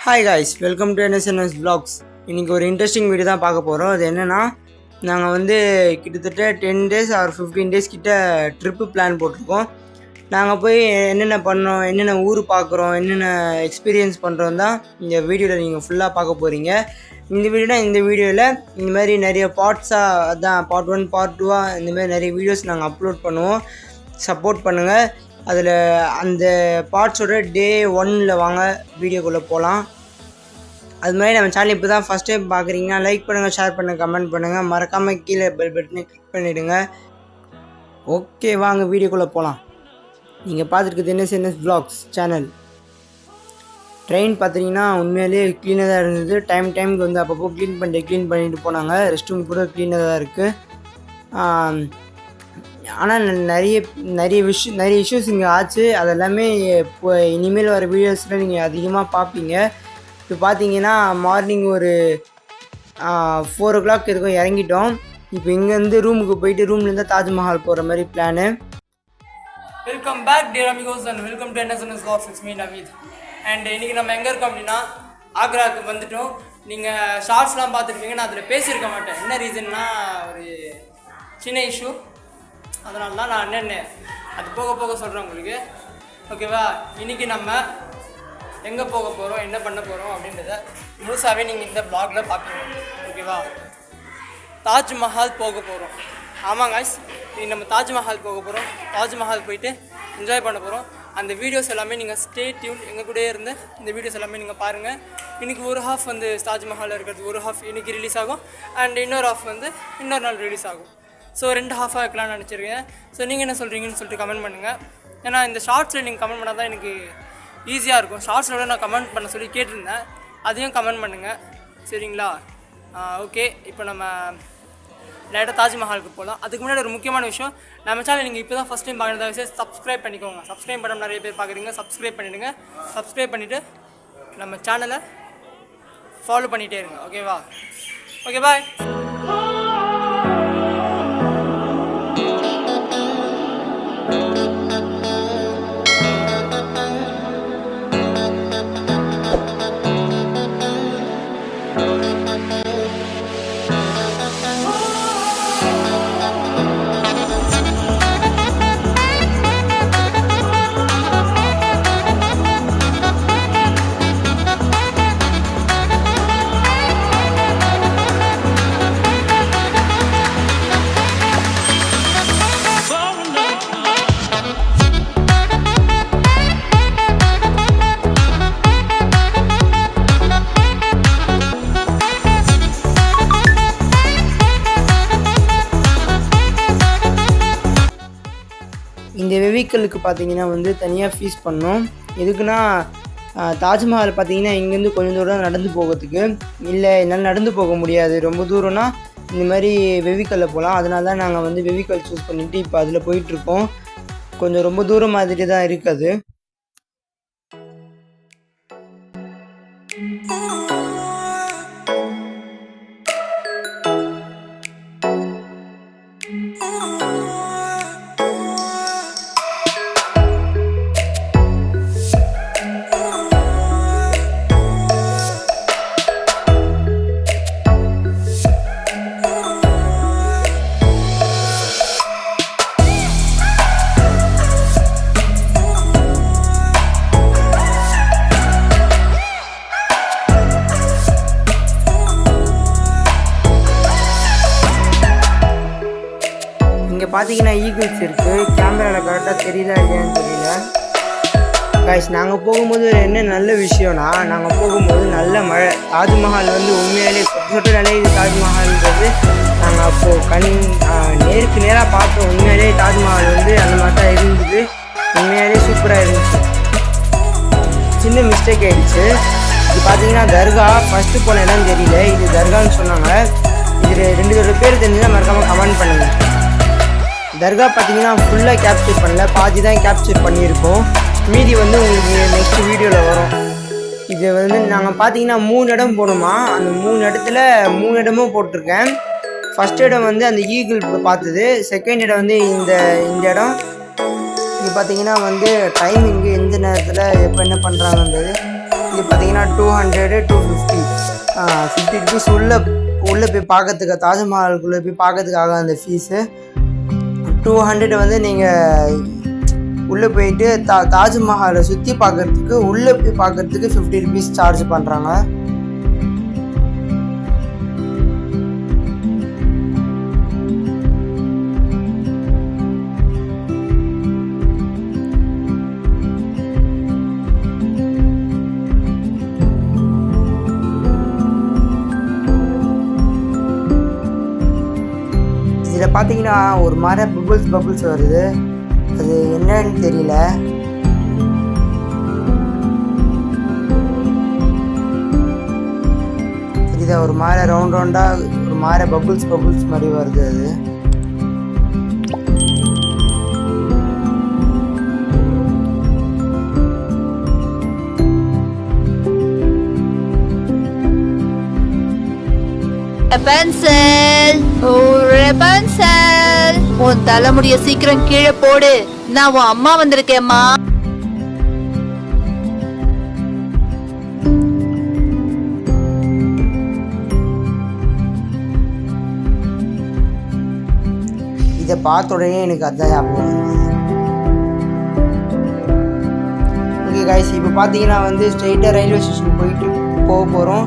Hi guys, welcome to NSNS vlogs. இன்றைக்கி ஒரு interesting video தான் பார்க்க போகிறோம். அது என்னென்னா, நாங்கள் வந்து கிட்டத்தட்ட 10 days ஆர் 15 days கிட்ட ட்ரிப்பு பிளான் போட்டிருக்கோம். நாங்கள் போய் என்னென்ன பண்ணோம், என்னென்ன ஊர் பார்க்குறோம், என்னென்ன எக்ஸ்பீரியன்ஸ் பண்ணுறோம் தான் இந்த வீடியோவில் நீங்கள் ஃபுல்லாக பார்க்க போகிறீங்க. இந்த வீடியோவில் இந்த மாதிரி நிறைய பார்ட்ஸாக, அதான் பார்ட் 1 பார்ட் 2 இந்தமாதிரி நிறைய வீடியோஸ் நாங்கள் அப்லோட் பண்ணுவோம். சப்போர்ட் பண்ணுங்கள். அதில் அந்த பார்ட்ஸோட டே 1 வாங்க வீடியோக்குள்ளே போகலாம். அது மாதிரி நம்ம சேனல் இப்போ தான் ஃபஸ்ட் டைம் பார்க்குறீங்கன்னா லைக் பண்ணுங்கள், ஷேர் பண்ணுங்கள், கமெண்ட் பண்ணுங்கள், மறக்காமல் கீழே பெல் பட்டனை கிளிக் பண்ணிவிடுங்க. ஓகே, வாங்க வீடியோக்குள்ளே போகலாம். நீங்கள் பார்த்துருக்குது NSNS vlogs சேனல். ட்ரெயின் பார்த்தீங்கன்னா உண்மையிலேயே க்ளீனாக தான் இருந்தது. டைமுக்கு வந்து அப்பப்போ க்ளீன் பண்ணிட்டு போனாங்க. ரெஸ்ட் ரூம் கூட க்ளீனாக தான் இருக்குது. ஆனால் நிறைய இஷ்யூஸ் இங்கே ஆச்சு. அதெல்லாமே இப்போ இனிமேல் வர வீடியோஸில் நீங்கள் அதிகமாக பார்ப்பீங்க. இப்போ பார்த்தீங்கன்னா மார்னிங் ஒரு 4 o'clock இருக்கும், இறங்கிட்டோம். இப்போ இங்கேருந்து ரூமுக்கு போயிட்டு ரூம்லேருந்து தாஜ்மஹால் போகிற மாதிரி plan. Welcome back dear amigos and welcome to NSNS vlogs. It's me Naveed. And இன்றைக்கி நம்ம எங்கே இருக்கோம் அப்படின்னா ஆக்ராவுக்கு வந்துட்டோம். நீங்கள் ஷார்ட்ஸ்லாம் பார்த்துருப்பீங்க, நான் அதில் பேசியிருக்க மாட்டேன். என்ன ரீசன்னா ஒரு சின்ன இஷ்யூ, அதனால தான் நான் என்னென்ன அது போக சொல்கிறேன் உங்களுக்கு. ஓகேவா? இன்றைக்கி நம்ம எங்கே போக போகிறோம், என்ன பண்ண போகிறோம் அப்படின்றத முழுசாகவே நீங்கள் இந்த ப்ளாகில் பார்க்கணும். ஓகேவா? தாஜ்மஹால் போக போகிறோம். ஆமாம் காய்ஸ், இன்றைக்கி நம்ம தாஜ்மஹால் போக போகிறோம். தாஜ்மஹால் போயிட்டு என்ஜாய் பண்ண போகிறோம். அந்த வீடியோஸ் எல்லாமே நீங்கள் ஸ்டே டியூன் எங்கள் கூடயே இருந்து இந்த வீடியோஸ் எல்லாமே நீங்கள் பாருங்கள். இன்றைக்கி ஒரு ஹாஃப் வந்து தாஜ்மஹாலில் இருக்கிறது, ஒரு ஹாஃப் இன்றைக்கி ரிலீஸ் ஆகும். அண்ட் இன்னொரு ஹாஃப் வந்து இன்னொரு நாள் ரிலீஸ் ஆகும். ஸோ 2 ஹாஃபாக வைக்கலாம்னு நினச்சிருக்கேன். ஸோ நீங்கள் என்ன சொல்கிறீங்கன்னு சொல்லிட்டு கமெண்ட் பண்ணுங்கள். ஏன்னா இந்த ஷார்ட்ஸில் நீங்கள் கமெண்ட் பண்ணால் தான் எனக்கு ஈஸியாக இருக்கும். ஷார்ட்ஸில் நான் கமெண்ட் பண்ண சொல்லி கேட்டிருந்தேன், அதையும் கமெண்ட் பண்ணுங்கள். சரிங்களா? ஓகே, இப்போ நம்ம லைட்டாக தாஜ்மஹாலுக்கு போகலாம். அதுக்கு முன்னாடி ஒரு முக்கியமான விஷயம், நம்ம சேனல் நீங்கள் இப்போ தான் ஃபஸ்ட் டைம் பார்க்குறதா சப்ஸ்கிரைப் பண்ணிக்கோங்க. சப்ஸ்கிரைப் பண்ண நிறைய பேர் பார்க்குறீங்க, சப்ஸ்கிரைப் பண்ணிவிடுங்க. சப்ஸ்கிரைப் பண்ணிவிட்டு நம்ம சேனலை ஃபாலோ பண்ணிகிட்டே இருங்க. ஓகேவா? ஓகே, பாய். இந்த வெஹிக்கிளுக்கு பார்த்தீங்கன்னா வந்து தனியாக ஃபீஸ் பண்ணோம். எதுக்குன்னா தாஜ்மஹால் பார்த்தீங்கன்னா இங்கேருந்து கொஞ்சம் தூரம் நடந்து போகிறதுக்கு, இல்லை என்னால் நடந்து போக முடியாது, ரொம்ப தூரம்னா இந்த மாதிரி வெஹிக்கிளில் போகலாம். அதனால தான் நாங்கள் வந்து வெஹிக்கிள் சூஸ் பண்ணிவிட்டு இப்போ அதில் போயிட்டுருக்கோம். கொஞ்சம் ரொம்ப தூரம் மாதிரி தான் இருக்குது. பார்த்தீங்கன்னா ஈகிள்ஸ் இருக்குது. கேமராவில் கரெக்டாக தெரியுதா இல்லையான்னு தெரியல காய்ஸ். நாங்கள் போகும்போது என்ன நல்ல விஷயம்னா, நாங்கள் போகும்போது நல்ல மழை. தாஜ்மஹால் வந்து உண்மையாலே சொட்டு நிலையுது. தாஜ்மஹால்ன்றது நாங்கள் அப்போது நேருக்கு நேராக பார்த்தோம். உண்மையாலே தாஜ்மஹால் வந்து அந்த மாதிரி தான் இருந்தது. உண்மையாலே சூப்பராக இருந்துச்சு. சின்ன மிஸ்டேக் ஆகிடுச்சு. இது பார்த்தீங்கன்னா தர்கா. ஃபஸ்ட்டு போன இடம் தெரியல, இது தர்கான்னு சொன்னாங்க. இது 2 பேர் தெரிஞ்சுன்னா மறக்காமல் கமெண்ட் பண்ணுங்கள். தர்கா பார்த்தீங்கன்னா ஃபுல்லாக கேப்சர் பண்ணல, பாதி தான் கேப்சர் பண்ணியிருக்கோம். மீதி வந்து உங்களுக்கு நெக்ஸ்ட் வீடியோவில் வரும். இது வந்து நாங்கள் பார்த்தீங்கன்னா 3 இடம் போகணுமா. அந்த 3 இடத்துல 3 இடமும் போட்டிருக்கேன். ஃபஸ்ட் இடம் வந்து அந்த ஈகிள் பார்த்தது. செகண்ட் இடம் வந்து இந்த இடம். இது பார்த்தீங்கன்னா வந்து டைமிங்கு எந்த நேரத்தில் எப்போ என்ன பண்ணுறாங்கன்றது. இது பார்த்தீங்கன்னா 200 250 50 ருபீஸ் உள்ளே போய் பார்க்கறதுக்கு தாஜ்மஹாலுக்குள்ளே போய் பார்க்கறதுக்காக அந்த ஃபீஸு. 200 வந்து நீங்கள் உள்ளே போயிட்டு தாஜ்மஹாலை சுற்றி பார்க்கறதுக்கு உள்ளே போய் பார்க்கறதுக்கு 50 ருபீஸ் சார்ஜ் பண்ணுறாங்க. இதில் பார்த்தீங்கன்னா ஒரு மாதிரி பபுள்ஸ் வருது, அது என்னன்னு தெரியல. தெரியுதா, ஒரு மாதிரி ரவுண்டாக ஒரு மாதிரி பபுள்ஸ் மாதிரி வருது அது. பென்சில் உன் தலைமுடிய சீக்கிரம் கீழே போடு, நான் உன் அம்மா வந்திருக்கேம்மா. இதை பார்த்த உடனே எனக்கு அதான் ஞாபகம். ஓகே கைஸ், இப்போ பார்த்தீங்கன்னா வந்து ஸ்ட்ரெயிட்டாக ரயில்வே ஸ்டேஷன் போக போகிறோம்.